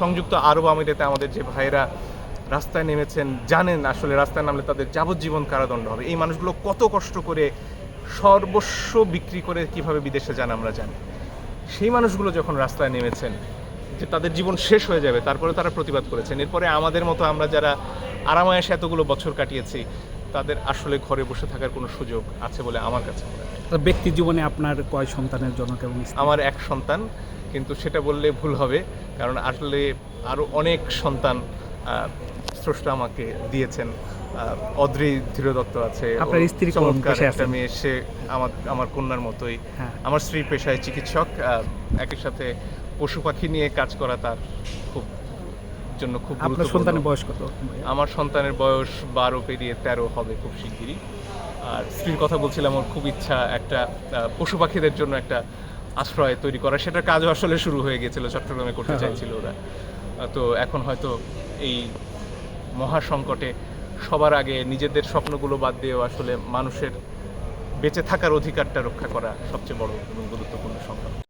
সংযুক্ত আরব আমিরাতে আমাদের যে ভাইরা রাস্তায় নেমেছেন, জানেন আসলে রাস্তায় নামলে তাদের যাবজ্জীবন কারাদণ্ড হবে। এই মানুষগুলো কত কষ্ট করে সর্বস্ব বিক্রি করে কিভাবে বিদেশে যান আমরা জানি। সেই মানুষগুলো যখন রাস্তায় নেমেছেন যে তাদের জীবন শেষ হয়ে যাবে, তারপরে তারা প্রতিবাদ করেছেন। এরপরে আমাদের মতো আমরা যারা আরামায়েশে এতগুলো বছর কাটিয়েছি, তাদের আসলে ঘরে বসে থাকার কোনো সুযোগ আছে বলে আমার কাছে মনে হয়। ব্যক্তি জীবনে আপনার কয় সন্তানের জনক এবং স্ত্রী? আমার এক সন্তান, কিন্তু সেটা বললে ভুল হবে, কারণ আসলে আরও অনেক সন্তান স্রষ্টা আমাকে দিয়েছেন। অদ্রি ধীরদত্ত আছে, আপনার স্ত্রী কোন চমৎকার পেশায় একটা আছেন? মেয়ে, সে আমার কন্যার মতোই। হ্যাঁ। আমার স্ত্রী পেশায় চিকিৎসক, একই সাথে পশু পাখি নিয়ে কাজ করা তার জন্য খুব আপনার গুরুত্বপূর্ণ। সন্তানের বয়স কত? আমার সন্তানের বয়স 12 পেরিয়ে 13 হবে খুব শিগগিরই। আর স্ত্রীর কথা বলছিলাম, ওর খুব ইচ্ছা একটা পশু পাখিদের জন্য একটা আশ্রয় তৈরি করা। সেটার কাজও আসলে শুরু হয়ে গিয়েছিল, চট্টগ্রামে করতে চাইছিল ওরা। তো এখন হয়তো এই মহাসংকটে সবার আগে নিজেদের স্বপ্নগুলো বাদ দিয়েও আসলে মানুষের বেঁচে থাকার অধিকারটা রক্ষা করা সবচেয়ে বড় এবং গুরুত্বপূর্ণ সংকট।